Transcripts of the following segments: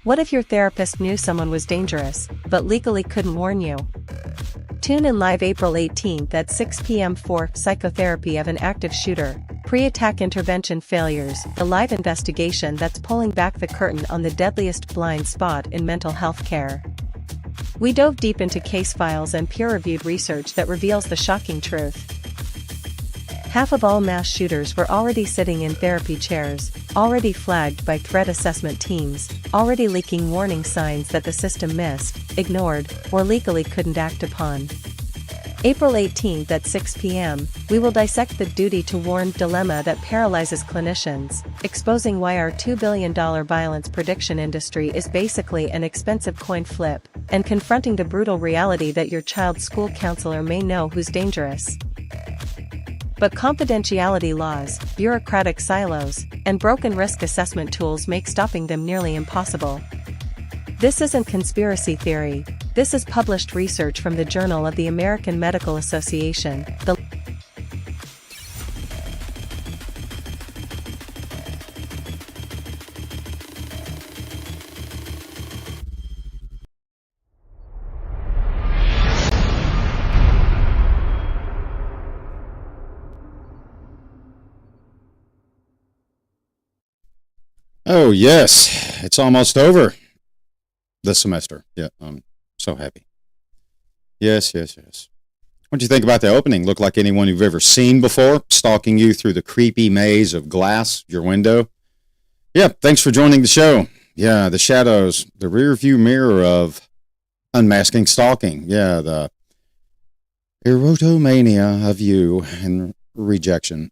What if your therapist knew someone was dangerous, but legally couldn't warn you? Tune in live April 18th at 6 p.m. for Psychotherapy of an Active Shooter, Pre-Attack Intervention Failures, a live investigation that's pulling back the curtain on the deadliest blind spot in mental health care. We dove deep into case files and peer-reviewed research that reveals the shocking truth. Half of all mass shooters were already sitting in therapy chairs, already flagged by threat assessment teams, already leaking warning signs that the system missed, ignored, or legally couldn't act upon. April 18th at 6 p.m., we will dissect the duty to warn dilemma that paralyzes clinicians, exposing why our $2 billion violence prediction industry is basically an expensive coin flip, and confronting the brutal reality that your child's school counselor may know who's dangerous. But confidentiality laws, bureaucratic silos, and broken risk assessment tools make stopping them nearly impossible. This isn't conspiracy theory, this is published research from the Journal of the American Medical Association, the Oh, yes. It's almost over. This semester. Yeah, I'm so happy. Yes, yes, yes. What do you think about the opening? Look like anyone you've ever seen before, stalking you through the creepy maze of glass, your window? Yeah, thanks for joining the show. Yeah, the shadows, the rear view mirror of Unmasking Stalking. Yeah, the erotomania of you and rejection.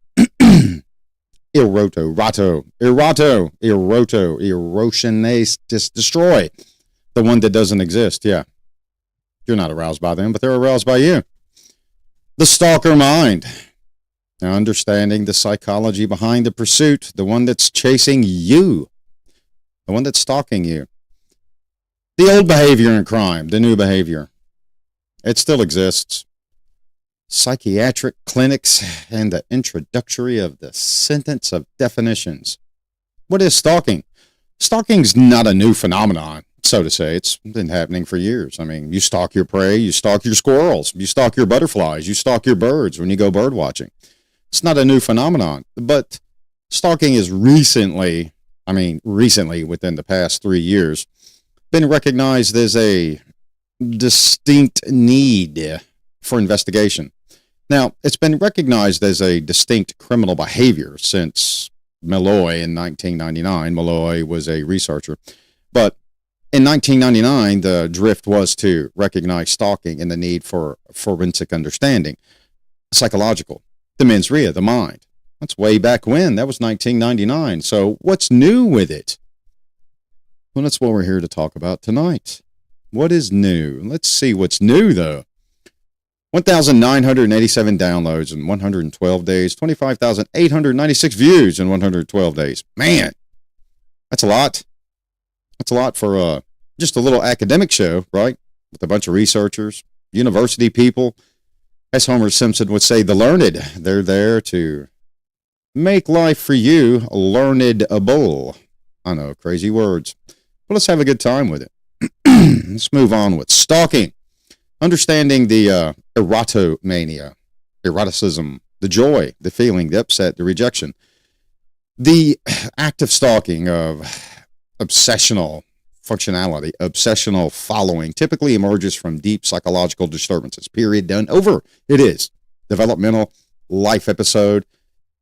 Erosionase, just destroy the one that doesn't exist. Yeah, you're not aroused by them, but they're aroused by you. The stalker mind. Now, understanding the psychology behind the pursuit, the one that's chasing you, the one that's stalking you. The old behavior in crime, the new behavior. It still exists. Psychiatric clinics and the introductory of the sentence of definitions. What is stalking? Stalking's not a new phenomenon, so to say. It's been happening for years. I mean, you stalk your prey, you stalk your squirrels, you stalk your butterflies, you stalk your birds when you go bird watching. It's not a new phenomenon, but stalking is recently within the past 3 years, been recognized as a distinct need for investigation. Now, it's been recognized as a distinct criminal behavior since Malloy in 1999. Malloy was a researcher. But in 1999, the drift was to recognize stalking and the need for forensic understanding, psychological, the mens rea, the mind. That's way back when. That was 1999. So what's new with it? Well, that's what we're here to talk about tonight. What is new? Let's see what's new, though. 1,987 downloads in 112 days, 25,896 views in 112 days. Man, that's a lot. That's a lot for just a little academic show, right? With a bunch of researchers, university people. As Homer Simpson would say, the learned. They're there to make life for you learnedable. I know, crazy words. But let's have a good time with it. Let's move on with stalking. Understanding the erotomania, eroticism, the joy, the feeling, the upset, the rejection. The act of stalking, of obsessional functionality, obsessional following, typically emerges from deep psychological disturbances. Period. Done. Over. It is. Developmental life episode,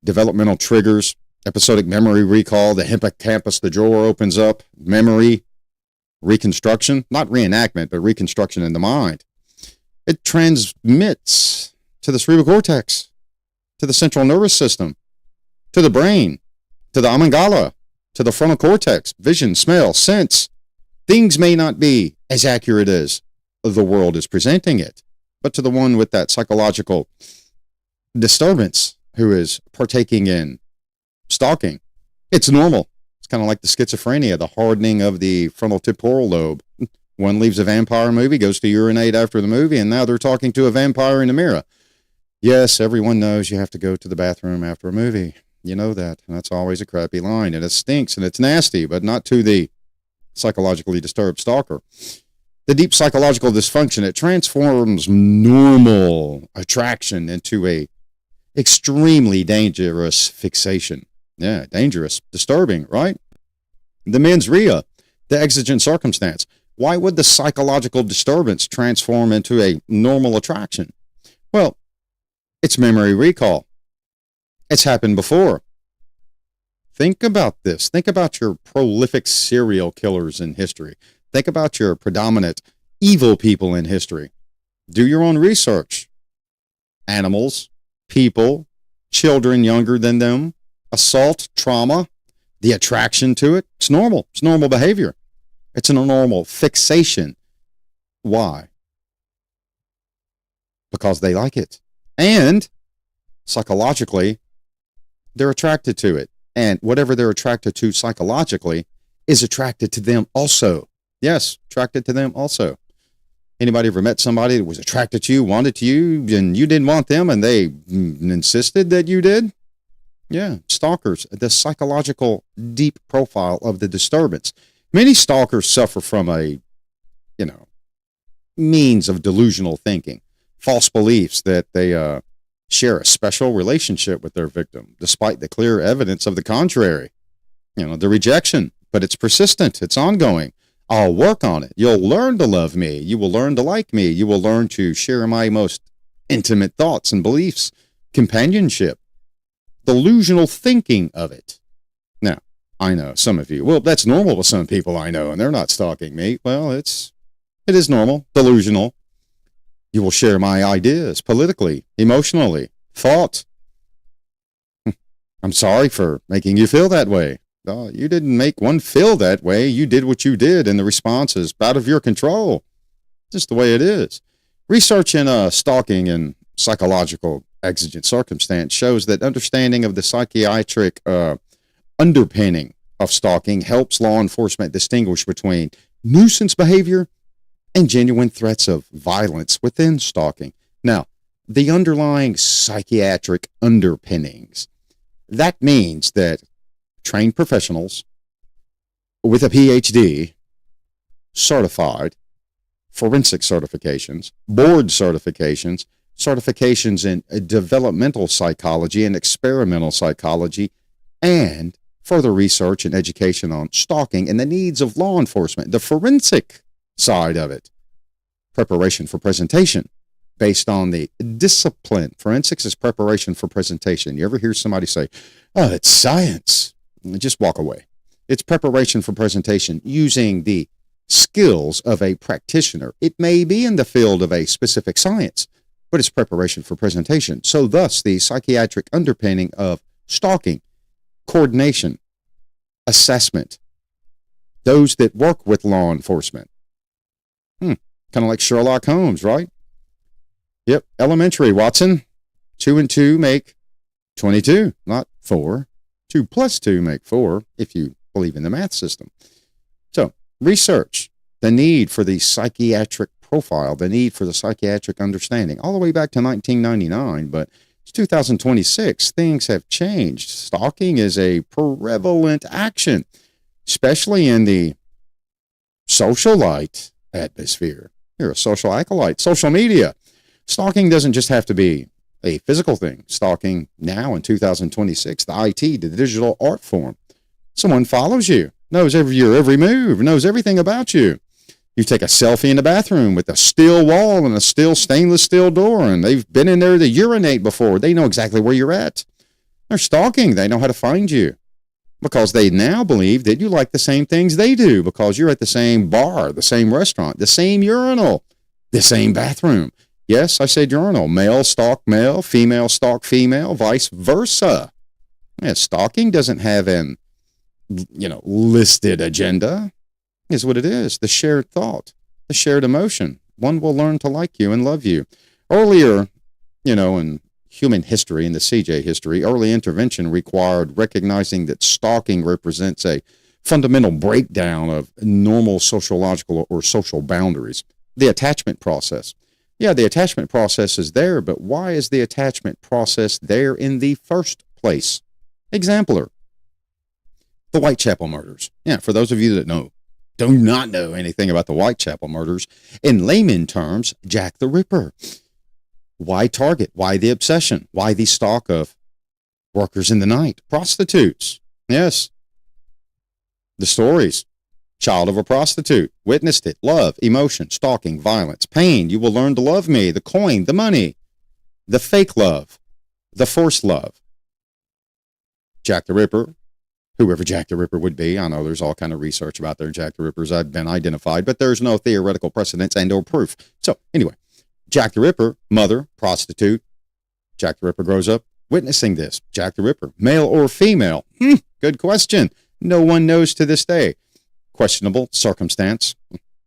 developmental triggers, episodic memory recall, the hippocampus, the drawer opens up, memory, reconstruction, not reenactment, but reconstruction in the mind. It transmits to the cerebral cortex, to the central nervous system, to the brain, to the amygdala, to the frontal cortex, vision, smell, sense. Things may not be as accurate as the world is presenting it, but to the one with that psychological disturbance who is partaking in stalking, it's normal. It's kind of like the schizophrenia, the hardening of the frontal temporal lobe. One leaves a vampire movie, goes to urinate after the movie, and now they're talking to a vampire in the mirror. Yes, everyone knows you have to go to the bathroom after a movie. You know that. And that's always a crappy line. And it stinks and it's nasty, but not to the psychologically disturbed stalker. The deep psychological dysfunction, it transforms normal attraction into a extremely dangerous fixation. Yeah, dangerous, disturbing, right? The mens rea, the exigent circumstance. Why would the psychological disturbance transform into a normal attraction? Well, it's memory recall. It's happened before. Think about this. Think about your prolific serial killers in history. Think about your predominant evil people in history. Do your own research. Animals, people, children younger than them, assault, trauma, the attraction to it. It's normal. It's normal behavior. It's a normal fixation. Why? Because they like it. And psychologically, they're attracted to it. And whatever they're attracted to psychologically is attracted to them also. Yes, attracted to them also. Anybody ever met somebody that was attracted to you, wanted to you, and you didn't want them, and they insisted that you did? Yeah, stalkers, the psychological deep profile of the disturbance. Many stalkers suffer from a, means of delusional thinking, false beliefs that they share a special relationship with their victim, despite the clear evidence of the contrary. The rejection, but it's persistent. It's ongoing. I'll work on it. You'll learn to love me. You will learn to like me. You will learn to share my most intimate thoughts and beliefs, companionship, delusional thinking of it. Now, I know some of you, well, that's normal to some people I know, and they're not stalking me. Well, it is normal, delusional. You will share my ideas politically, emotionally, thought. I'm sorry for making you feel that way. You didn't make one feel that way. You did what you did, and the response is out of your control. Just the way it is. Research in stalking and psychological exigent circumstance shows that understanding of the psychiatric underpinning of stalking helps law enforcement distinguish between nuisance behavior and genuine threats of violence within stalking. Now, the underlying psychiatric underpinnings, that means that trained professionals with a PhD, certified, forensic certifications, board certifications, certifications in developmental psychology and experimental psychology, and further research and education on stalking and the needs of law enforcement, the forensic side of it. Preparation for presentation based on the discipline. Forensics is preparation for presentation. You ever hear somebody say, oh, it's science? Just walk away. It's preparation for presentation using the skills of a practitioner. It may be in the field of a specific science, but it's preparation for presentation. So thus, the psychiatric underpinning of stalking, coordination, assessment, those that work with law enforcement. Kind of like Sherlock Holmes, right? Yep, elementary, Watson. 2 and 2 make 22, not 4. 2 plus 2 make 4, if you believe in the math system. So, research the need for the psychiatric profile, the need for the psychiatric understanding, all the way back to 1999, but it's 2026. Things have changed. Stalking is a prevalent action, especially in the socialite atmosphere. You're a social acolyte, social media. Stalking doesn't just have to be a physical thing. Stalking now in 2026, the IT, the digital art form. Someone follows you, knows your every move, knows everything about you. You take a selfie in the bathroom with a steel wall and a steel stainless steel door, and they've been in there to urinate before. They know exactly where you're at. They're stalking. They know how to find you because they now believe that you like the same things they do because you're at the same bar, the same restaurant, the same urinal, the same bathroom. Yes, I said urinal. Male stalk male, female stalk female, vice versa. Yeah, stalking doesn't have an, listed agenda. Is what it is. The shared thought, the shared emotion. One will learn to like you and love you. Earlier, in human history, in the CJ history, early intervention required recognizing that stalking represents a fundamental breakdown of normal sociological or social boundaries. The attachment process. Yeah, the attachment process is there, but why is the attachment process there in the first place? Exemplar. The Whitechapel murders. Yeah, for those of you that do not know anything about the Whitechapel murders, in layman terms, Jack the Ripper. Why target? Why the obsession? Why the stalk of workers in the night? Prostitutes. Yes. The stories. Child of a prostitute. Witnessed it. Love, emotion, stalking, violence, pain. You will learn to love me. The coin, the money. The fake love. The forced love. Jack the Ripper. Whoever Jack the Ripper would be. I know there's all kind of research about their Jack the Rippers have been identified, but there's no theoretical precedence and or proof. So anyway, Jack the Ripper, mother, prostitute. Jack the Ripper grows up witnessing this. Jack the Ripper, male or female? Good question. No one knows to this day. Questionable circumstance,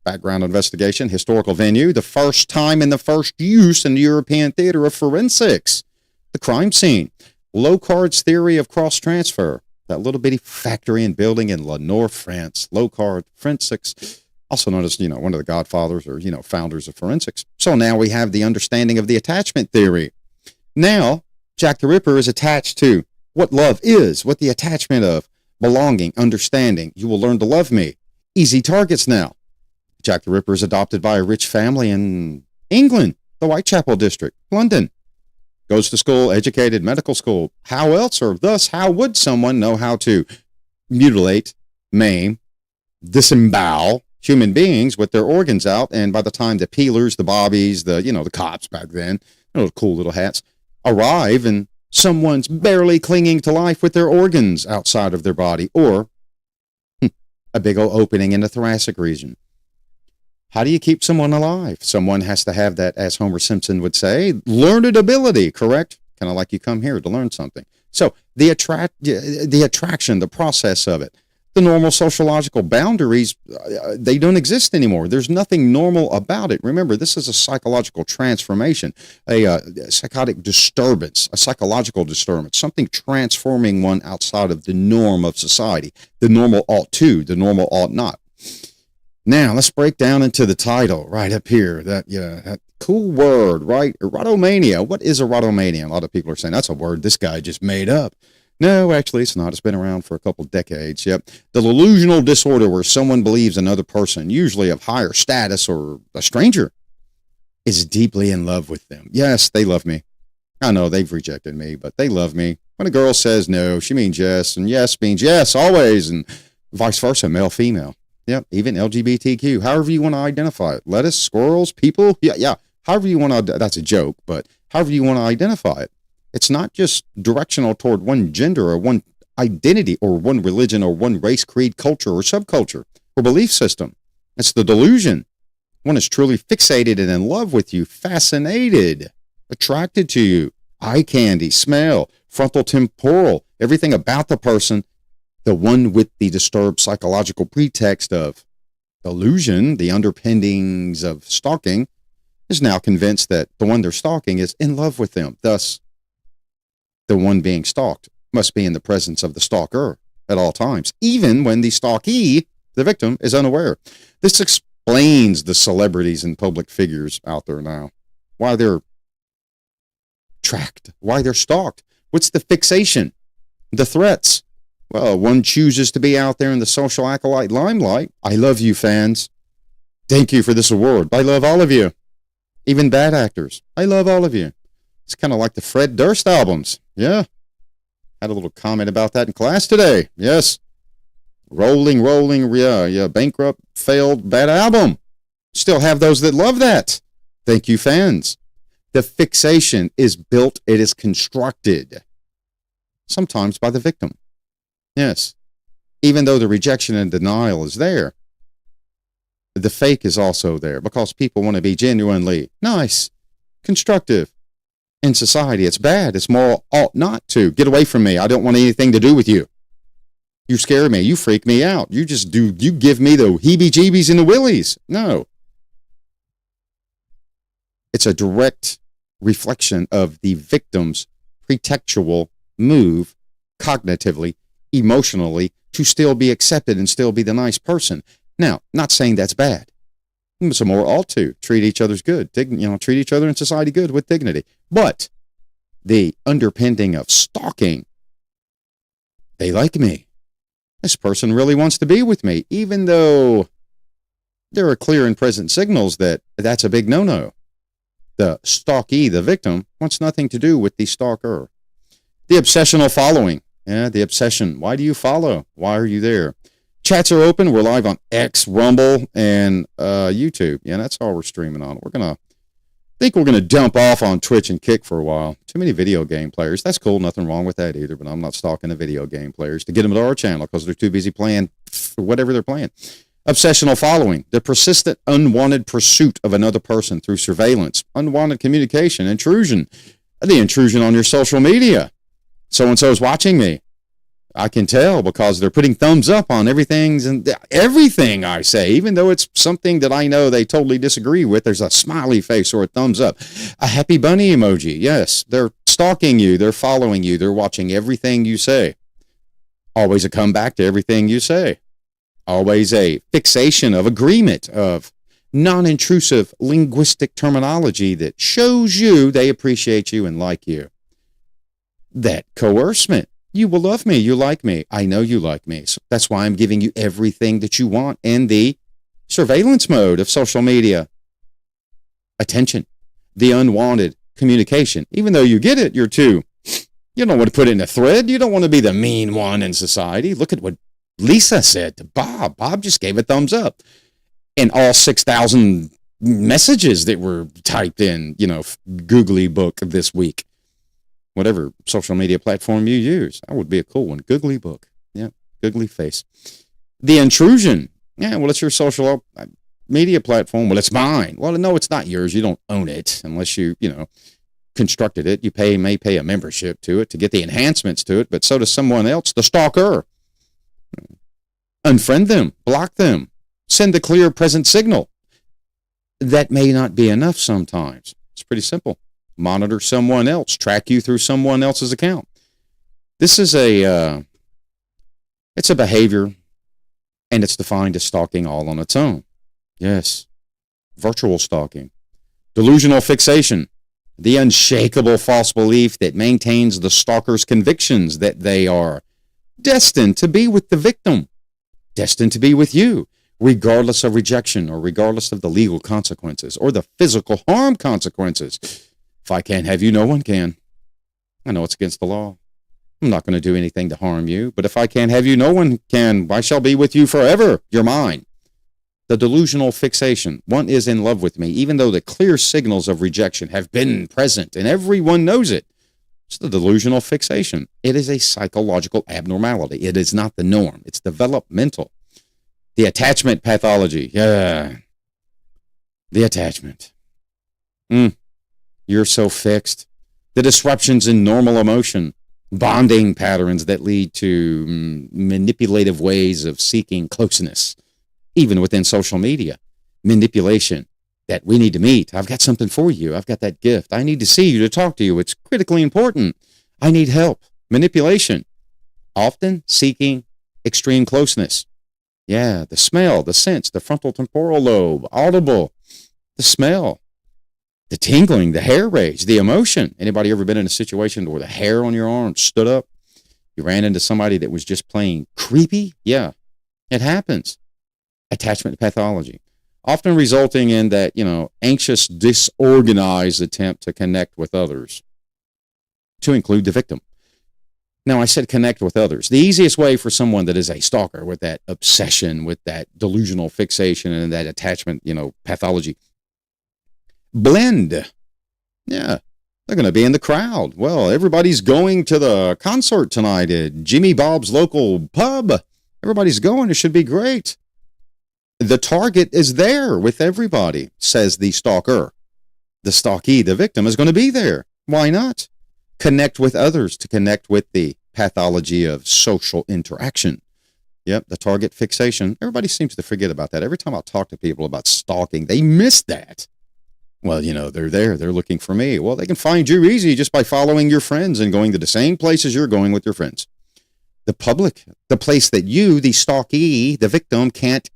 background investigation, historical venue, the first time and the first use in the European theater of forensics, the crime scene, Locard's theory of cross-transfer, that little bitty factory and building in Lenoir, France, Locard forensics, also known as, one of the godfathers or, founders of forensics. So now we have the understanding of the attachment theory. Now, Jack the Ripper is attached to what love is, what the attachment of belonging, understanding. You will learn to love me. Easy targets now. Jack the Ripper is adopted by a rich family in England, the Whitechapel district, London. Goes to school, educated, medical school. How else or thus how would someone know how to mutilate, maim, disembowel human beings with their organs out. And by the time the peelers, the bobbies, the cops back then, little cool little hats, arrive and someone's barely clinging to life with their organs outside of their body, or a big old opening in the thoracic region. How do you keep someone alive? Someone has to have that, as Homer Simpson would say, learned ability, correct? Kind of like you come here to learn something. So the attraction, the process of it, the normal sociological boundaries, they don't exist anymore. There's nothing normal about it. Remember, this is a psychological transformation, a psychotic disturbance, a psychological disturbance, something transforming one outside of the norm of society. The normal ought to, the normal ought not. Now, let's break down into the title right up here. That cool word, right? Erotomania. What is erotomania? A lot of people are saying that's a word this guy just made up. No, actually, it's not. It's been around for a couple decades. Yep. The delusional disorder where someone believes another person, usually of higher status or a stranger, is deeply in love with them. Yes, they love me. I know they've rejected me, but they love me. When a girl says no, she means yes, and yes means yes, always, and vice versa, male, female. Yep, even LGBTQ, however you want to identify it. Lettuce, squirrels, people, yeah. However you want to, that's a joke, but however you want to identify it. It's not just directional toward one gender or one identity or one religion or one race, creed, culture, or subculture or belief system. It's the delusion. One is truly fixated and in love with you, fascinated, attracted to you, eye candy, smell, frontal temporal, everything about the person. The one with the disturbed psychological pretext of delusion, the underpinnings of stalking, is now convinced that the one they're stalking is in love with them. Thus, the one being stalked must be in the presence of the stalker at all times, even when the stalkee, the victim, is unaware. This explains the celebrities and public figures out there now, why they're tracked, why they're stalked. What's the fixation? The threats. Well, one chooses to be out there in the social acolyte limelight. I love you, fans. Thank you for this award. I love all of you. Even bad actors. I love all of you. It's kind of like the Fred Durst albums. Yeah. Had a little comment about that in class today. Yes. Rolling, bankrupt, failed, bad album. Still have those that love that. Thank you, fans. The fixation is built, it is constructed. Sometimes by the victim. Yes. Even though the rejection and denial is there, the fake is also there because people want to be genuinely nice, constructive. In society, it's bad. It's moral ought not to. Get away from me. I don't want anything to do with you. You scare me. You freak me out. You give me the heebie-jeebies and the willies. No. It's a direct reflection of the victim's pretextual move cognitively, emotionally, to still be accepted and still be the nice person. Now, not saying that's bad. Some more ought to treat each other's good, treat each other in society good with dignity. But the underpinning of stalking, they like me. This person really wants to be with me, even though there are clear and present signals that that's a big no-no. The stalkee, the victim, wants nothing to do with the stalker. The obsessional following. Yeah, the obsession. Why do you follow? Why are you there? Chats are open. We're live on X, Rumble, and YouTube. Yeah, that's all we're streaming on. We're going to dump off on Twitch and Kick for a while. Too many video game players. That's cool. Nothing wrong with that either, but I'm not stalking the video game players to get them to our channel because they're too busy playing whatever they're playing. Obsessional following. The persistent, unwanted pursuit of another person through surveillance, unwanted communication, intrusion. The intrusion on your social media. So-and-so is watching me. I can tell because they're putting thumbs up on everything I say, even though it's something that I know they totally disagree with. There's a smiley face or a thumbs up, a happy bunny emoji. Yes, they're stalking you. They're following you. They're watching everything you say. Always a comeback to everything you say. Always a fixation of agreement of non-intrusive linguistic terminology that shows you they appreciate you and like you. That coercement. You will love me. You like me. I know you like me. So that's why I'm giving you everything that you want in the surveillance mode of social media. Attention. The unwanted communication. Even though you get it, you don't want to put it in a thread. You don't want to be the mean one in society. Look at what Lisa said to Bob. Bob just gave a thumbs up. And all 6,000 messages that were typed in, Googly Book this week. Whatever social media platform you use. That would be a cool one. Googly Book. Yeah, Googly Face. The intrusion. Yeah, well, it's your social media platform. Well, it's mine. Well, no, it's not yours. You don't own it unless you constructed it. You may pay a membership to it to get the enhancements to it, but so does someone else, the stalker. Unfriend them, block them, send a clear present signal. That may not be enough sometimes. It's pretty simple. Monitor someone else, track you through someone else's account. This is it's a behavior, and it's defined as stalking all on its own. Yes, virtual stalking. Delusional fixation, the unshakable false belief that maintains the stalker's convictions that they are destined to be with the victim, destined to be with you, regardless of rejection or regardless of the legal consequences or the physical harm consequences. If I can't have you, no one can. I know it's against the law. I'm not going to do anything to harm you, but if I can't have you, no one can. I shall be with you forever. You're mine. The delusional fixation. One is in love with me, even though the clear signals of rejection have been present and everyone knows it. It's the delusional fixation. It is a psychological abnormality. It is not the norm. It's developmental. The attachment pathology. Yeah. The attachment. You're so fixed. The disruptions in normal emotion. Bonding patterns that lead to manipulative ways of seeking closeness. Even within social media. Manipulation. That we need to meet. I've got something for you. I've got that gift. I need to see you, to talk to you. It's critically important. I need help. Manipulation. Often seeking extreme closeness. Yeah, the smell, the sense, the frontal temporal lobe, audible, the smell, the tingling, the hair raise, the emotion. Anybody ever been in a situation where the hair on your arm stood up? You ran into somebody that was just plain creepy? Yeah, it happens. Attachment pathology. Often resulting in that, anxious, disorganized attempt to connect with others, to include the victim. Now, I said connect with others. The easiest way for someone that is a stalker with that obsession, with that delusional fixation and that attachment, pathology, blend. Yeah, they're going to be in the crowd. Well, everybody's going to the concert tonight at Jimmy Bob's local pub. Everybody's going. It should be great. The target is there with everybody, says the stalker. The stalkee, the victim, is going to be there. Why not? Connect with others to connect with the pathology of social interaction. Yep, the target fixation. Everybody seems to forget about that. Every time I talk to people about stalking, they miss that. Well, they're there. They're looking for me. Well, they can find you easy just by following your friends and going to the same places you're going with your friends. The public, the place that you, the stalkee, the victim, can't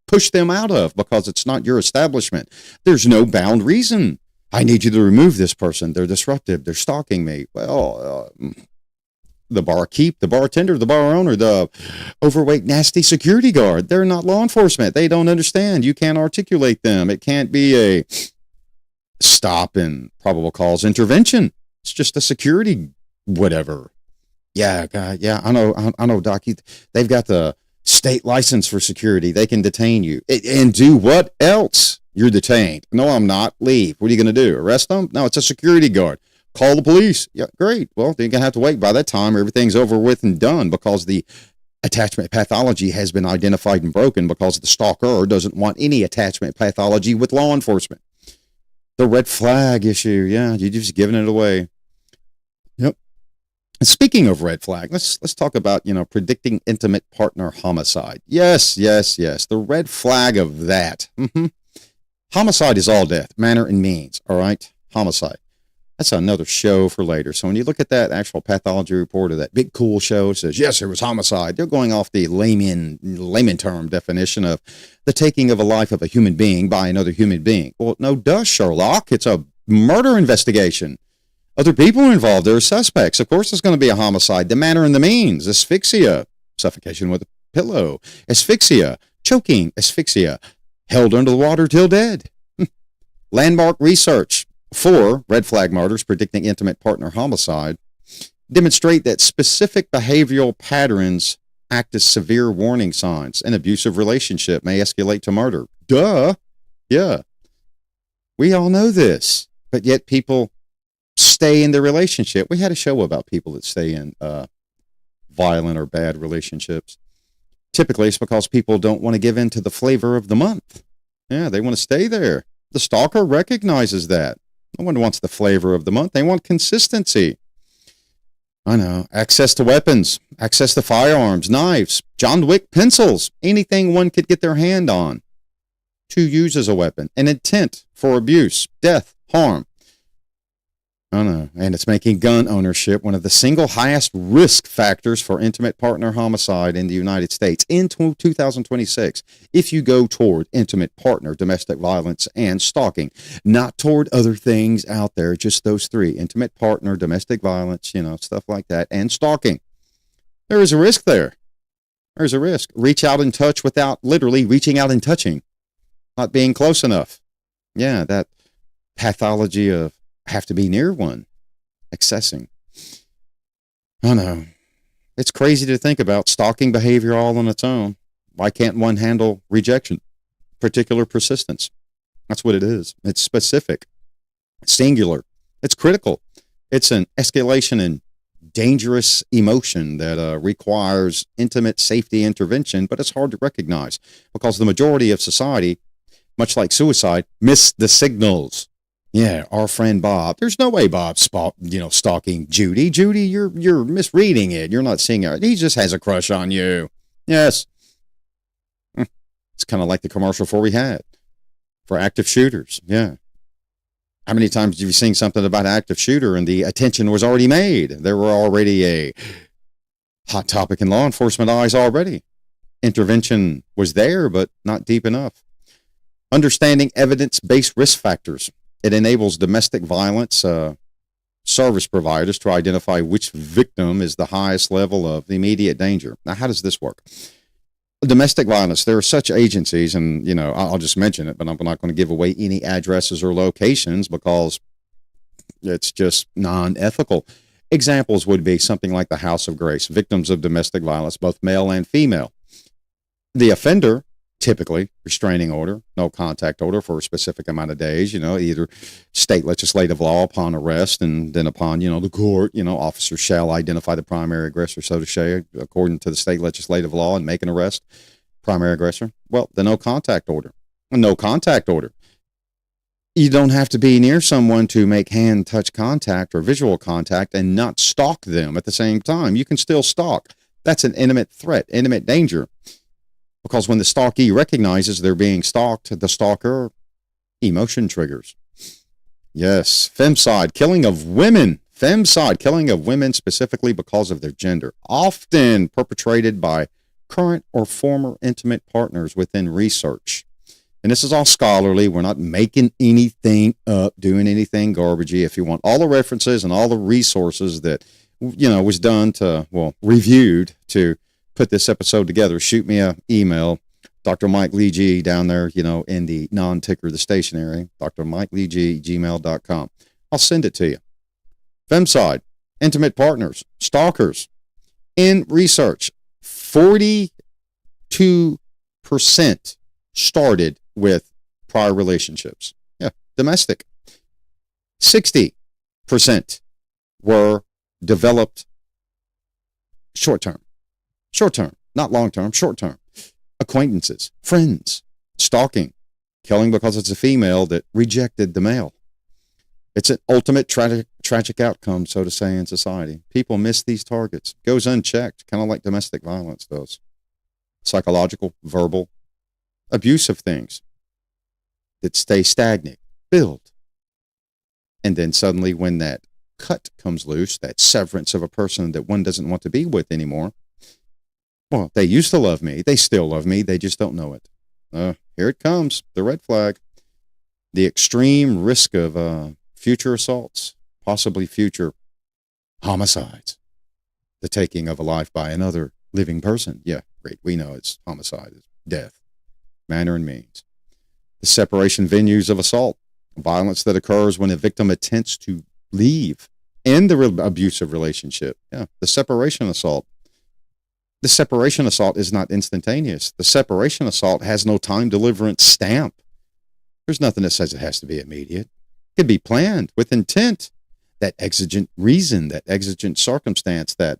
push them out of because it's not your establishment. There's no bound reason. I need you to remove this person. They're disruptive. They're stalking me. Well, the barkeep, the bartender, the bar owner, the overweight, nasty security guard, they're not law enforcement. They don't understand. You can't articulate them. It can't be a stop and probable cause intervention. It's just a security whatever. Yeah, God, yeah, I know, Doc. They've got the state license for security. They can detain you. And do what else? You're detained. No, I'm not. Leave. What are you going to do? Arrest them? No, it's a security guard. Call the police. Yeah, great. Well, you're going to have to wait. By that time, everything's over with and done because the attachment pathology has been identified and broken because the stalker doesn't want any attachment pathology with law enforcement. The red flag issue. Yeah, you're just giving it away. Yep. And speaking of red flag, let's talk about, predicting intimate partner homicide. Yes. The red flag of that. Homicide is all death, manner and means. All right. Homicide. That's another show for later. So when you look at that actual pathology report of that big cool show, it says, yes, there was homicide. They're going off the layman term definition of the taking of a life of a human being by another human being. Well, no, duh, Sherlock. It's a murder investigation. Other people are involved. There are suspects. Of course, it's going to be a homicide. The manner and the means. Asphyxia. Suffocation with a pillow. Asphyxia. Choking. Asphyxia. Held under the water till dead. Landmark research. 4 red flag murders predicting intimate partner homicide demonstrate that specific behavioral patterns act as severe warning signs. An abusive relationship may escalate to murder. Duh. Yeah. We all know this, but yet people stay in the relationship. We had a show about people that stay in violent or bad relationships. Typically, it's because people don't want to give in to the flavor of the month. Yeah, they want to stay there. The stalker recognizes that. No one wants the flavor of the month. They want consistency. I know. Access to weapons, access to firearms, knives, John Wick pencils, anything one could get their hand on to use as a weapon. An intent for abuse, death, harm. I know. And it's making gun ownership one of the single highest risk factors for intimate partner homicide in the United States in 2026. If you go toward intimate partner, domestic violence, and stalking, not toward other things out there, just those three: intimate partner, domestic violence, stuff like that, and stalking. There is a risk there. There's a risk. Reach out and touch without literally reaching out and touching. Not being close enough. Yeah, that pathology of have to be near one. Accessing. I know. It's crazy to think about stalking behavior all on its own. Why can't one handle rejection? Particular persistence. That's what it is. It's specific. It's singular. It's critical. It's an escalation in dangerous emotion that requires intimate safety intervention, but it's hard to recognize because the majority of society, much like suicide, miss the signals. Yeah, our friend Bob. There's no way Bob's stalking Judy. Judy, you're misreading it. You're not seeing it. He just has a crush on you. Yes. It's kind of like the commercial we had for active shooters. Yeah. How many times have you seen something about an active shooter and the attention was already made? There were already a hot topic in law enforcement eyes already. Intervention was there, but not deep enough. Understanding evidence-based risk factors. It enables domestic violence service providers to identify which victim is the highest level of immediate danger. Now, how does this work? Domestic violence, there are such agencies, and, I'll just mention it, but I'm not going to give away any addresses or locations because it's just non-ethical. Examples would be something like the House of Grace, victims of domestic violence, both male and female. The offender, typically restraining order, no contact order for a specific amount of days, either state legislative law upon arrest, and then upon, the court, officers shall identify the primary aggressor, so to say, according to the state legislative law, and make an arrest, primary aggressor. Well, the no contact order. A no contact order. You don't have to be near someone to make hand touch contact or visual contact and not stalk them at the same time. You can still stalk. That's an intimate threat, intimate danger. Because when the stalkee recognizes they're being stalked, the stalker, emotion triggers. Yes, femicide, killing of women. Femicide, killing of women specifically because of their gender. Often perpetrated by current or former intimate partners within research. And this is all scholarly. We're not making anything up, doing anything garbagey. If you want all the references and all the resources that, was done reviewed to put this episode together, shoot me an email, Dr. Mike Lee G down there, in the non-ticker, the stationary, drmikeleeg@gmail.com. I'll send it to you. Femicide, intimate partners, stalkers. In research, 42% started with prior relationships. Yeah, domestic. 60% were developed short-term. Short-term, not long-term, short-term. Acquaintances, friends, stalking, killing because it's a female that rejected the male. It's an ultimate tragic outcome, so to say, in society. People miss these targets. Goes unchecked, kind of like domestic violence does. Psychological, verbal, abusive things that stay stagnant, build. And then suddenly when that cut comes loose, that severance of a person that one doesn't want to be with anymore, well, they used to love me. They still love me. They just don't know it. Here it comes, the red flag. The extreme risk of future assaults, possibly future homicides. The taking of a life by another living person. Yeah, great. We know it's homicide. It's death. Manner and means. The separation venues of assault. Violence that occurs when a victim attempts to leave in the abusive relationship. Yeah, the separation assault. The separation assault is not instantaneous. The separation assault has no time deliverance stamp. There's nothing that says it has to be immediate. It could be planned with intent. That exigent reason, that exigent circumstance, that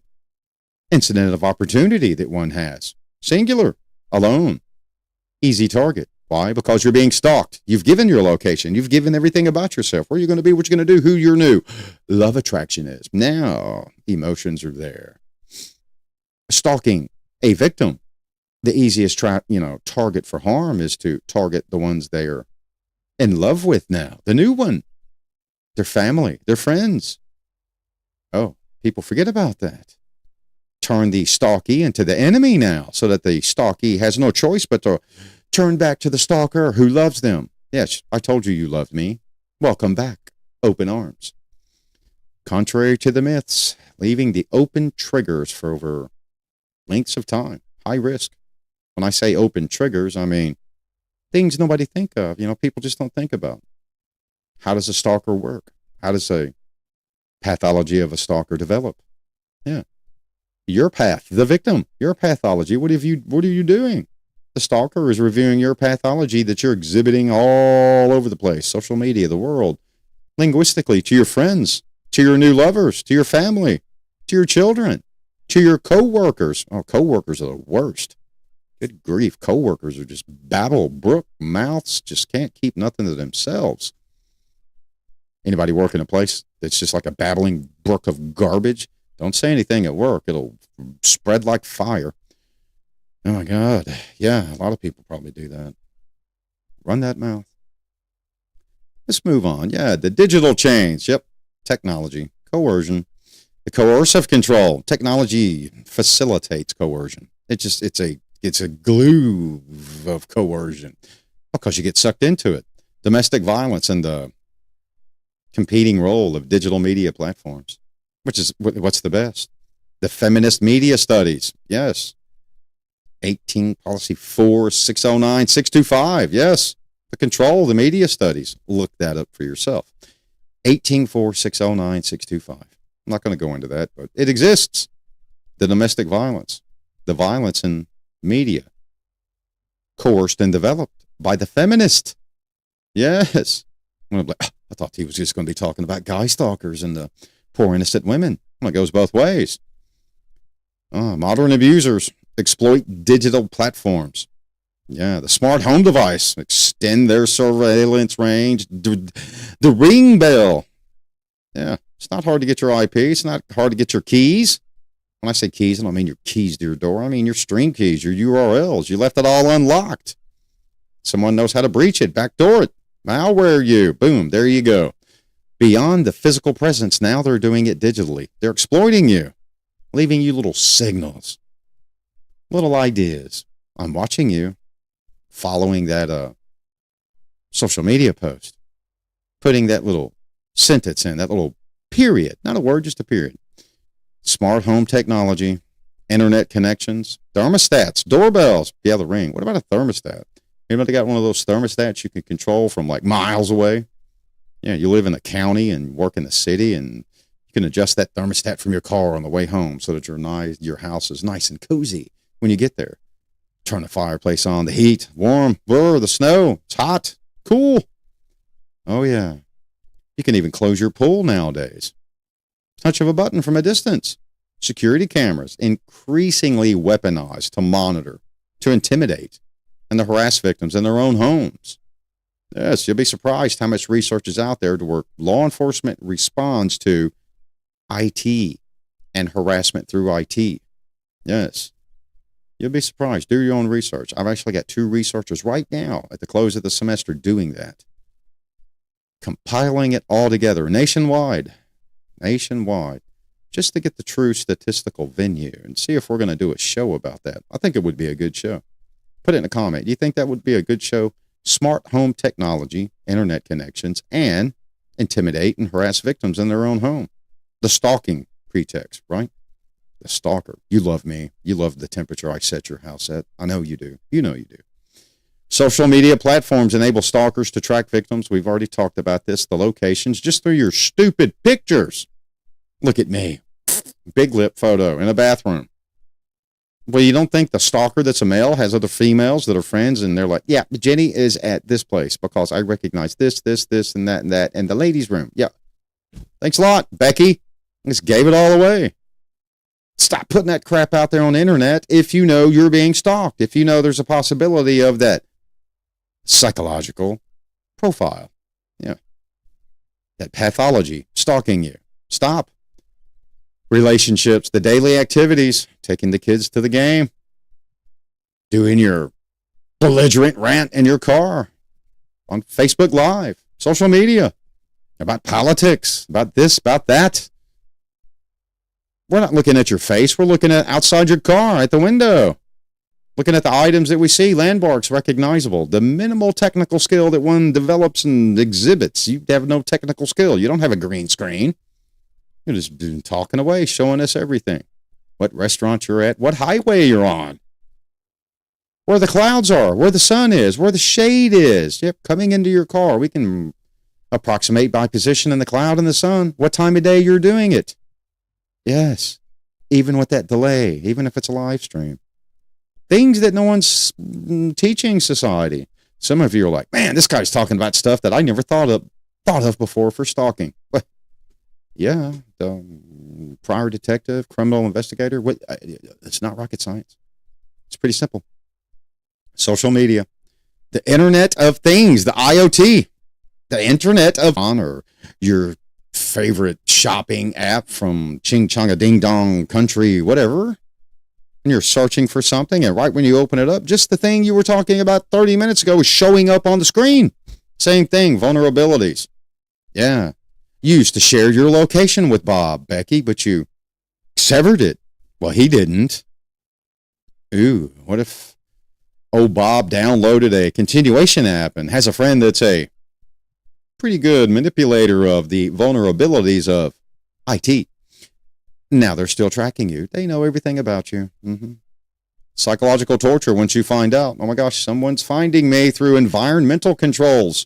incident of opportunity that one has. Singular, alone, easy target. Why? Because you're being stalked. You've given your location. You've given everything about yourself. Where you're going to be, what you're going to do, who your new love attraction is. Now, emotions are there. Stalking a victim. The easiest target for harm is to target the ones they are in love with now. The new one. Their family, their friends. Oh, people forget about that. Turn the stalkee into the enemy now, so that the stalkee has no choice but to turn back to the stalker who loves them. Yes, I told you you loved me. Welcome back. Open arms. Contrary to the myths, leaving the open triggers for over lengths of time. High risk. When I say open triggers, I mean things nobody think of. People just don't think about. How does a stalker work? How does a pathology of a stalker develop? Yeah. Your path, the victim, your pathology. What are you doing? The stalker is reviewing your pathology that you're exhibiting all over the place. Social media, the world, linguistically, to your friends, to your new lovers, to your family, to your children, to your co-workers. Oh, co-workers are the worst. Good grief. Co-workers are just babble, brook mouths, just can't keep nothing to themselves. Anybody work in a place that's just like a babbling brook of garbage? Don't say anything at work. It'll spread like fire. Oh, my God. Yeah, a lot of people probably do that. Run that mouth. Let's move on. Yeah, the digital change. Yep, technology, coercion. The coercive control. Technology facilitates coercion. It's a glue of coercion because you get sucked into it. Domestic violence and the competing role of digital media platforms, which is what's the best? The feminist media studies. Yes. 18 policy 4609625. Yes. The control of the media studies. Look that up for yourself. 184609625. I'm not going to go into that, but it exists. The domestic violence, the violence in media, coerced and developed by the feminist. Yes. I'm like, I thought he was just going to be talking about guy stalkers and the poor innocent women. Well, it goes both ways. Modern abusers exploit digital platforms. Yeah, the smart home device, extend their surveillance range. The ring bell. Yeah, it's not hard to get your IP. It's not hard to get your keys. When I say keys, I don't mean your keys to your door. I mean your stream keys, your URLs. You left it all unlocked. Someone knows how to breach it, backdoor it. Malware you. Boom, there you go. Beyond the physical presence, now they're doing it digitally. They're exploiting you, leaving you little signals, little ideas. I'm watching you, following that social media post, putting that little sentence in, that little period, not a word, just a period. Smart home technology, internet connections, thermostats, doorbells. Yeah, the ring. What about a thermostat? Anybody got one of those thermostats you can control from like miles away? Yeah, you live in a county and work in the city, and you can adjust that thermostat from your car on the way home so that your house is nice and cozy when you get there. Turn the fireplace on, the heat, warm, the snow, it's hot, cool. Oh, yeah. You can even close your pool nowadays. Touch of a button from a distance. Security cameras, increasingly weaponized to monitor, to intimidate, and to harass victims in their own homes. Yes, you'll be surprised how much research is out there to where law enforcement responds to IT and harassment through IT. Yes. You'll be surprised. Do your own research. I've actually got 2 researchers right now at the close of the semester doing that. Compiling it all together nationwide, just to get the true statistical venue and see if we're going to do a show about that. I think it would be a good show. Put it in a comment. Do you think that would be a good show? Smart home technology, internet connections, and intimidate and harass victims in their own home. The stalking pretext, right? The stalker. You love me. You love the temperature I set your house at. I know you do. You know you do. Social media platforms enable stalkers to track victims. We've already talked about this. The locations, just through your stupid pictures. Look at me. Big lip photo in a bathroom. Well, you don't think the stalker that's a male has other females that are friends and they're like, yeah, Jenny is at this place because I recognize this, and that, and the ladies' room. Yeah. Thanks a lot, Becky. Just gave it all away. Stop putting that crap out there on the internet if you know you're being stalked, if you know there's a possibility of that psychological profile. Yeah. That pathology stalking you. Stop. Relationships, the daily activities, taking the kids to the game, doing your belligerent rant in your car, on Facebook Live, social media, about politics, about this, about that. We're not looking at your face. We're looking at outside your car, at the window, looking at the items that we see, landmarks, recognizable, the minimal technical skill that one develops and exhibits. You have no technical skill. You don't have a green screen. You're just talking away, showing us everything. What restaurant you're at, what highway you're on, where the clouds are, where the sun is, where the shade is. Yep, coming into your car, we can approximate by position in the cloud and the sun, what time of day you're doing it. Yes, even with that delay, even if it's a live stream. Things that no one's teaching society. Some of you are like, man, this guy's talking about stuff that I never thought of before for stalking. Well, yeah, the prior detective, criminal investigator. It's not rocket science. It's pretty simple. Social media, the Internet of Things, the IoT, the Internet of Honor, your favorite shopping app from Ching Chong a Ding Dong Country, whatever. And you're searching for something, and right when you open it up, just the thing you were talking about 30 minutes ago is showing up on the screen. Same thing, vulnerabilities. Yeah. You used to share your location with Bob, Becky, but you severed it. Well, he didn't. Ooh, what if Bob downloaded a continuation app and has a friend that's a pretty good manipulator of the vulnerabilities of IT? Now they're still tracking you. They know everything about you. Psychological torture once you find out, oh my gosh, someone's finding me through environmental controls.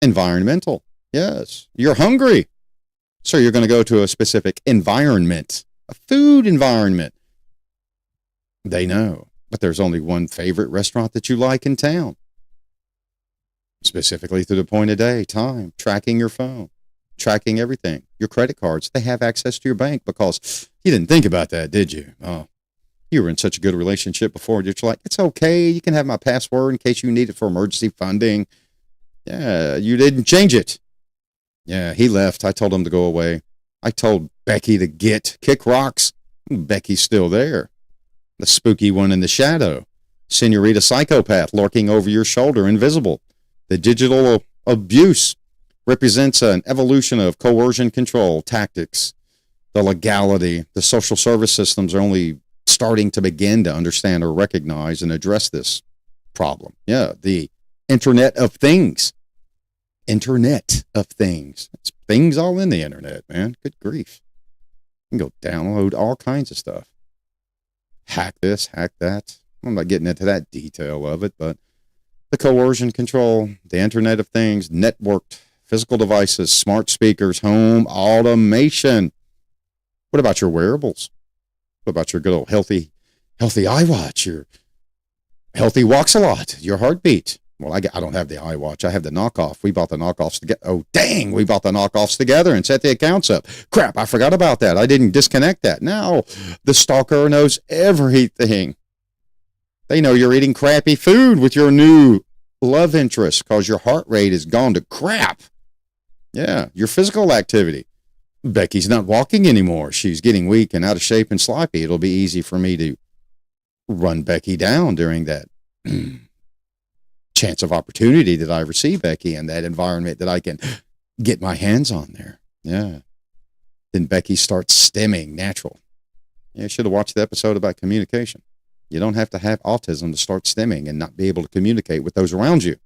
Environmental. Yes, you're hungry. So you're going to go to a specific environment, a food environment. They know, but there's only one favorite restaurant that you like in town. Specifically to the point of day, time, tracking your phone, tracking everything, your credit cards. They have access to your bank because you didn't think about that, did you? Oh, you were in such a good relationship before. You're like, it's okay. You can have my password in case you need it for emergency funding. Yeah, you didn't change it. Yeah, he left. I told him to go away. I told Becky to kick rocks. Becky's still there. The spooky one in the shadow. Senorita psychopath lurking over your shoulder, invisible. The digital abuse represents an evolution of coercion control tactics. The legality, the social service systems are only starting to begin to understand or recognize and address this problem. Yeah, the Internet of Things. Internet of Things. It's things all in the internet, man. Good grief. You can go download all kinds of stuff. Hack this, hack that. I'm not getting into that detail of it, but the coercion control, the Internet of Things, networked physical devices, smart speakers, home automation. What about your wearables? What about your good old healthy iWatch, your healthy Walks-A-Lot, your heartbeat? Well, I don't have the iWatch. I have the knockoff. We bought the knockoffs together. Oh, dang. We bought the knockoffs together and set the accounts up. Crap, I forgot about that. I didn't disconnect that. Now, the stalker knows everything. They know you're eating crappy food with your new love interest because your heart rate has gone to crap. Yeah, your physical activity. Becky's not walking anymore. She's getting weak and out of shape and sloppy. It'll be easy for me to run Becky down during that chance of opportunity that I receive Becky and that environment that I can get my hands on there. Yeah. Then Becky starts stemming natural. Yeah, I should have watched the episode about communication. You don't have to have autism to start stemming and not be able to communicate with those around you.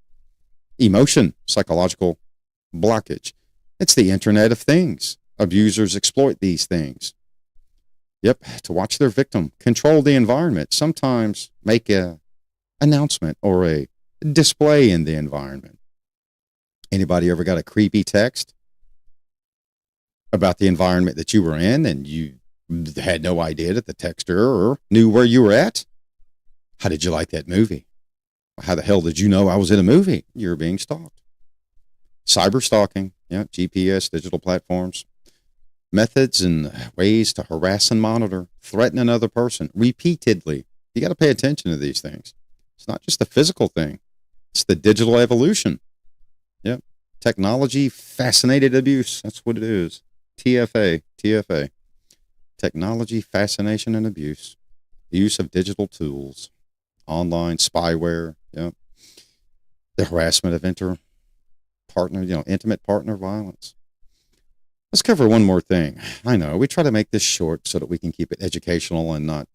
Emotion, psychological blockage. It's the Internet of Things. Abusers exploit these things. Yep, to watch their victim, control the environment, sometimes make a announcement or a display in the environment. Anybody ever got a creepy text about the environment that you were in and you Had no idea that the texter knew where you were at. How did you like that movie? How the hell did you know I was in a movie? You're being stalked. Cyber stalking, yeah, GPS, digital platforms. Methods and ways to harass and monitor, threaten another person repeatedly. You got to pay attention to these things. It's not just a physical thing. It's the digital evolution. Yep. Technology fascinated abuse. That's what it is. TFA. Technology fascination and abuse. The use of digital tools. Online spyware. Yep. The harassment of intimate partner violence. Let's cover one more thing. I know we try to make this short so that we can keep it educational and not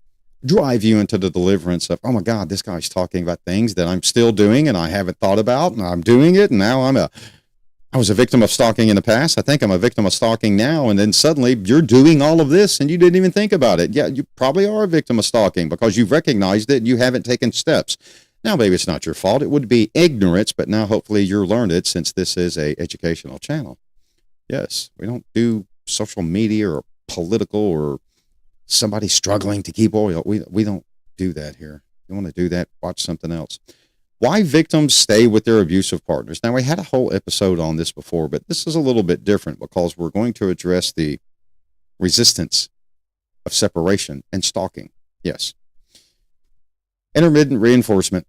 drive you into the deliverance of, oh my God, this guy's talking about things that I'm still doing and I haven't thought about, and I'm doing it, and now I was a victim of stalking in the past. I think I'm a victim of stalking now, and then suddenly you're doing all of this and you didn't even think about it. Yeah, you probably are a victim of stalking because you've recognized it and you haven't taken steps. Now, maybe it's not your fault. It would be ignorance, but now hopefully you're learned it since this is a educational channel. Yes, we don't do social media or political or somebody struggling to keep oil. We don't do that here. If you want to do that, watch something else. Why victims stay with their abusive partners. Now, we had a whole episode on this before, but this is a little bit different because we're going to address the resistance of separation and stalking. Yes. Intermittent reinforcement.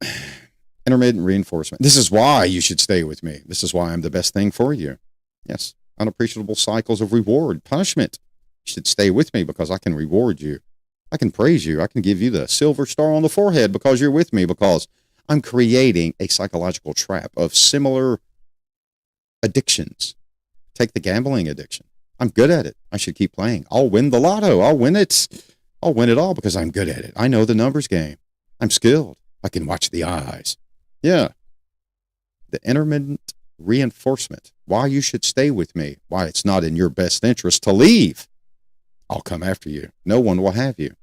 This is why you should stay with me. This is why I'm the best thing for you. Yes. Unappreciable cycles of reward, punishment. You should stay with me because I can reward you. I can praise you. I can give you the silver star on the forehead because you're with me, because I'm creating a psychological trap of similar addictions. Take the gambling addiction. I'm good at it. I should keep playing. I'll win the lotto. I'll win it. I'll win it all because I'm good at it. I know the numbers game. I'm skilled. I can watch the eyes. Yeah. The intermittent reinforcement. Why you should stay with me. Why it's not in your best interest to leave. I'll come after you. No one will have you.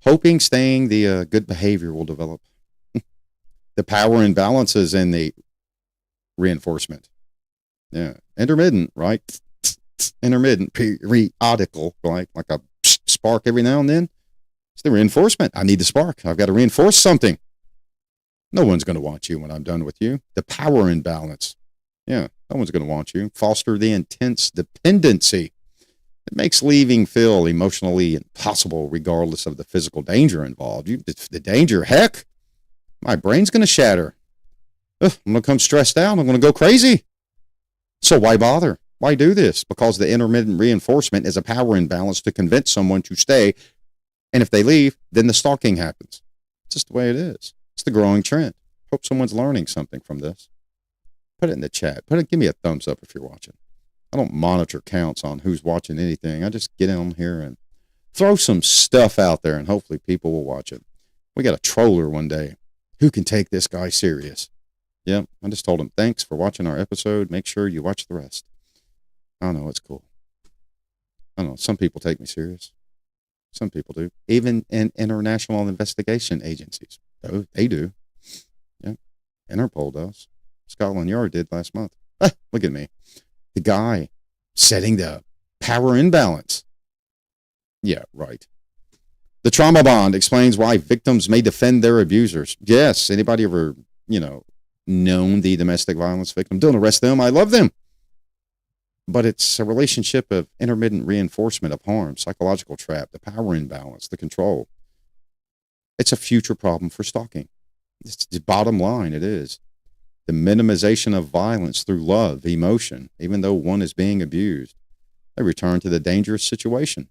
Hoping staying the good behavior will develop. The power imbalances in the reinforcement. Yeah. Intermittent, right? Intermittent, periodical, right? Like a spark every now and then. It's the reinforcement. I need the spark. I've got to reinforce something. No one's going to want you when I'm done with you. The power imbalance. Yeah, no one's going to want you. Foster the intense dependency. It makes leaving feel emotionally impossible regardless of the physical danger involved. The danger, heck, my brain's going to shatter. I'm going to come stressed out. I'm going to go crazy. So why bother? Why do this? Because the intermittent reinforcement is a power imbalance to convince someone to stay. And if they leave, then the stalking happens. It's just the way it is. It's the growing trend. Hope someone's learning something from this. Put it in the chat. Give me a thumbs up if you're watching. I don't monitor counts on who's watching anything. I just get on here and throw some stuff out there, and hopefully people will watch it. We got a troller one day. Who can take this guy serious? Yeah, I just told him, thanks for watching our episode. Make sure you watch the rest. I know, it's cool. I know, some people take me serious. Some people do. Even in international investigation agencies. Oh, they do. Yeah, Interpol does. Scotland Yard did last month. Look at me. The guy setting the power imbalance. Yeah, right. The trauma bond explains why victims may defend their abusers. Yes, anybody ever, known the domestic violence victim? Don't arrest them. I love them. But it's a relationship of intermittent reinforcement of harm, psychological trap, the power imbalance, the control. It's a future problem for stalking. It's the bottom line, it is. The minimization of violence through love, emotion, even though one is being abused. They return to the dangerous situation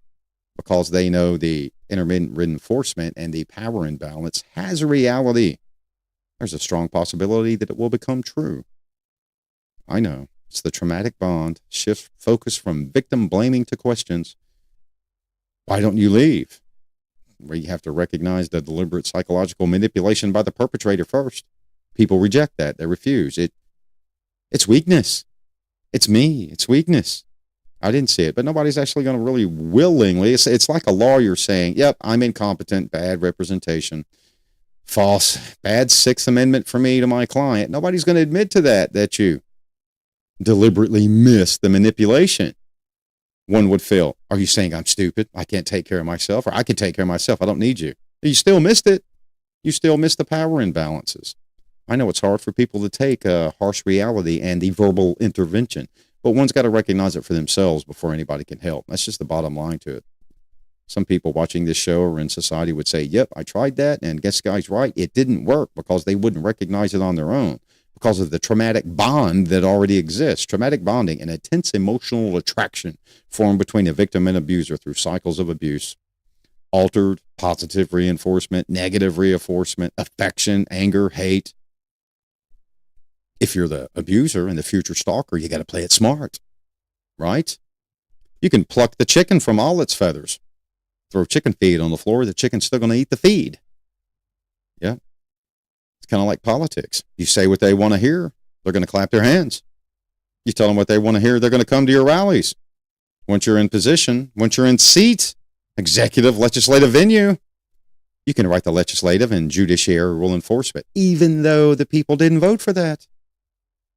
because they know the intermittent reinforcement and the power imbalance has a reality. There's a strong possibility that it will become true. I know. It's the traumatic bond, shifts focus from victim blaming to questions. Why don't you leave? Where you have to recognize the deliberate psychological manipulation by the perpetrator first. People reject that. They refuse. It's weakness. It's me. It's weakness. I didn't see it, but nobody's actually going to really willingly. It's like a lawyer saying, yep, I'm incompetent, bad representation, false, bad Sixth Amendment for me to my client. Nobody's going to admit to that you deliberately missed the manipulation. One would feel, Are you saying I'm stupid? I can't take care of myself, or I can take care of myself. I don't need you. You still missed it. You still missed the power imbalances. I know it's hard for people to take harsh reality and the verbal intervention, but one's got to recognize it for themselves before anybody can help. That's just the bottom line to it. Some people watching this show or in society would say, yep, I tried that, and guess guy's right. It didn't work because they wouldn't recognize it on their own because of the traumatic bond that already exists. Traumatic bonding, an intense emotional attraction formed between a victim and abuser through cycles of abuse. Altered, positive reinforcement, negative reinforcement, affection, anger, hate. If you're the abuser and the future stalker, you got to play it smart, right? You can pluck the chicken from all its feathers. Throw chicken feed on the floor, the chicken's still going to eat the feed. Yeah. It's kind of like politics. You say what they want to hear, they're going to clap their hands. You tell them what they want to hear, they're going to come to your rallies. Once you're in position, once you're in seat, executive, legislative venue, you can write the legislative and judiciary rule enforcement, even though the people didn't vote for that.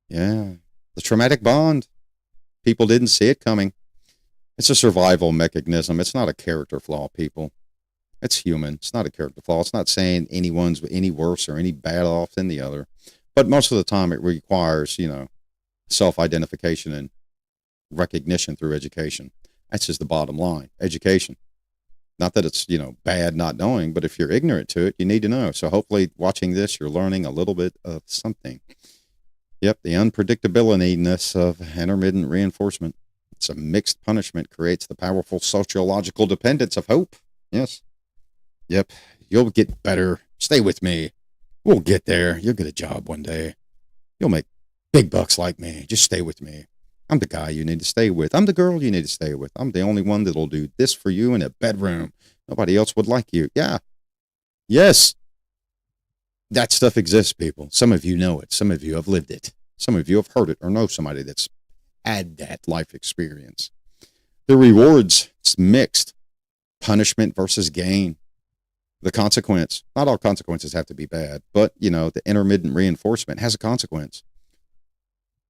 Yeah. The traumatic bond. People didn't see it coming. It's a survival mechanism. It's not a character flaw, people. It's human. It's not a character flaw. It's not saying anyone's any worse or any bad off than the other. But most of the time it requires, self-identification and recognition through education. That's just the bottom line. Education. Not that it's, bad not knowing, but if you're ignorant to it, you need to know. So hopefully watching this, you're learning a little bit of something. Yep, the unpredictability-ness of intermittent reinforcement. It's a mixed punishment creates the powerful sociological dependence of hope. Yes. Yep. You'll get better. Stay with me. We'll get there. You'll get a job one day. You'll make big bucks like me. Just stay with me. I'm the guy you need to stay with. I'm the girl you need to stay with. I'm the only one that'll do this for you in a bedroom. Nobody else would like you. Yeah. Yes. That stuff exists, people. Some of you know it. Some of you have lived it. Some of you have heard it or know somebody that's had that life experience. The rewards, it's mixed. Punishment versus gain. The consequence. Not all consequences have to be bad, but, the intermittent reinforcement has a consequence.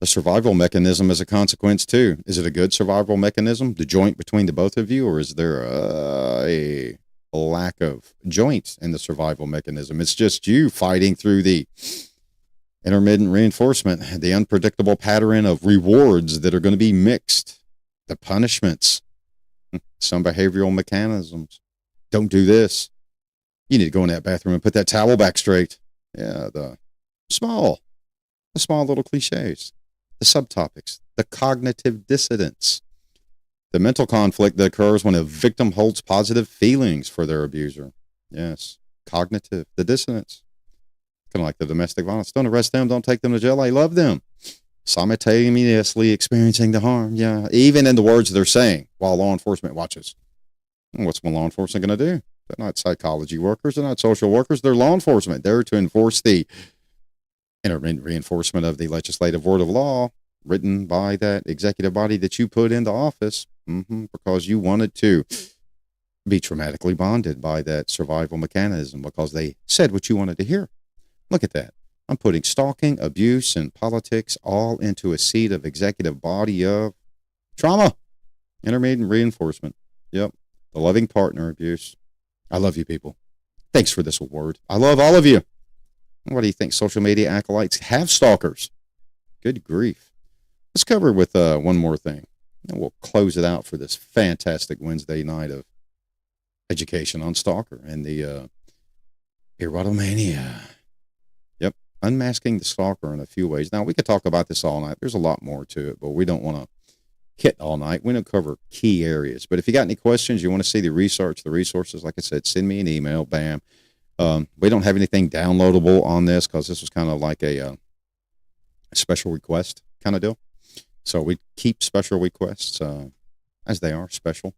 The survival mechanism is a consequence, too. Is it a good survival mechanism, the joint between the both of you, or is there a lack of joint in the survival mechanism? It's just you fighting through the intermittent reinforcement, the unpredictable pattern of rewards that are going to be mixed, the punishments, some behavioral mechanisms. Don't do this. You need to go in that bathroom and put that towel back straight. Yeah, the small little cliches, the subtopics, the cognitive dissonance, the mental conflict that occurs when a victim holds positive feelings for their abuser. Yes, cognitive, the dissonance. Kind of like the domestic violence. Don't arrest them. Don't take them to jail. I love them. Simultaneously experiencing the harm. Yeah. Even in the words they're saying while law enforcement watches. And what's law enforcement going to do? They're not psychology workers. They're not social workers. They're law enforcement. They're to enforce the intermittent reinforcement of the legislative word of law written by that executive body that you put into office because you wanted to be traumatically bonded by that survival mechanism because they said what you wanted to hear. Look at that. I'm putting stalking, abuse, and politics all into a seat of executive body of trauma, intermittent reinforcement. Yep. The loving partner abuse. I love you, people. Thanks for this award. I love all of you. What do you think? Social media acolytes have stalkers. Good grief. Let's cover with one more thing. And we'll close it out for this fantastic Wednesday night of education on stalker and the erotomania. Yep. Unmasking the stalker in a few ways. Now, we could talk about this all night. There's a lot more to it, but we don't want to hit all night. We don't cover key areas. But if you got any questions, you want to see the research, the resources, like I said, send me an email. Bam. We don't have anything downloadable on this because this was kind of like a special request kind of deal. So we keep special requests as they are special.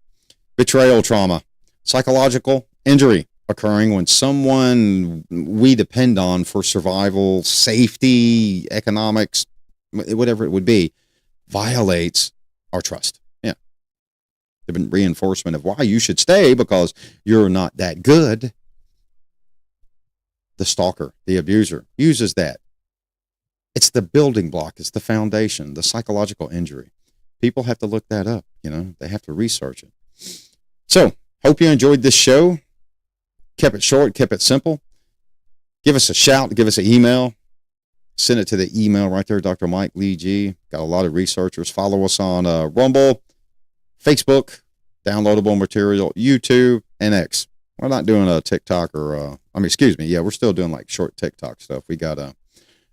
Betrayal trauma, psychological injury occurring when someone we depend on for survival, safety, economics, whatever it would be, violates our trust. Yeah. The reinforcement of why you should stay because you're not that good. The stalker, the abuser, uses that. It's the building block. It's the foundation, the psychological injury. People have to look that up. They have to research it. So, hope you enjoyed this show. Kept it short, kept it simple. Give us a shout, give us an email. Send it to the email right there, Dr. Mike Lee G. Got a lot of researchers. Follow us on Rumble, Facebook, downloadable material, YouTube, and X. We're not doing a TikTok or, we're still doing like short TikTok stuff. We got a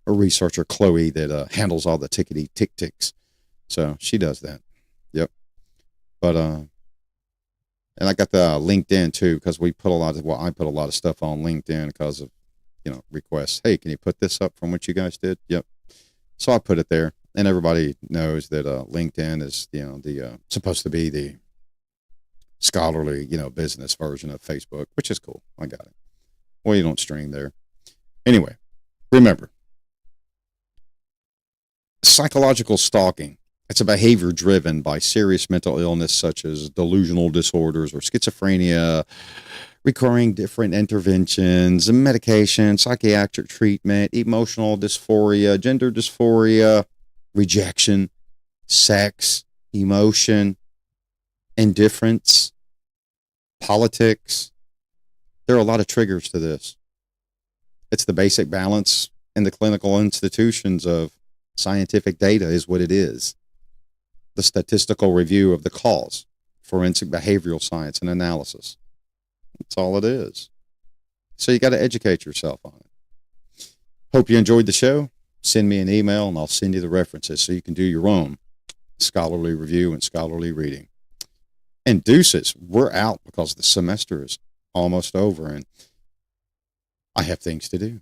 researcher, Chloe, that handles all the tickety tick-ticks. So she does that. Yep. But, and I got the LinkedIn too, because I put a lot of stuff on LinkedIn because of, requests. Hey, can you put this up from what you guys did? Yep. So I put it there, and everybody knows that LinkedIn is, the supposed to be the scholarly, business version of Facebook, which is cool. I got it. Well, you don't stream there. Anyway, remember, psychological stalking. It's a behavior driven by serious mental illness such as delusional disorders or schizophrenia, requiring different interventions, medication, psychiatric treatment, emotional dysphoria, gender dysphoria, rejection, sex, emotion, indifference, politics. There are a lot of triggers to this. It's the basic balance in the clinical institutions of scientific data is what it is. The statistical review of the cause, forensic behavioral science and analysis. That's all it is. So you got to educate yourself on it. Hope you enjoyed the show. Send me an email and I'll send you the references so you can do your own scholarly review and scholarly reading. And deuces, we're out because the semester is almost over and I have things to do.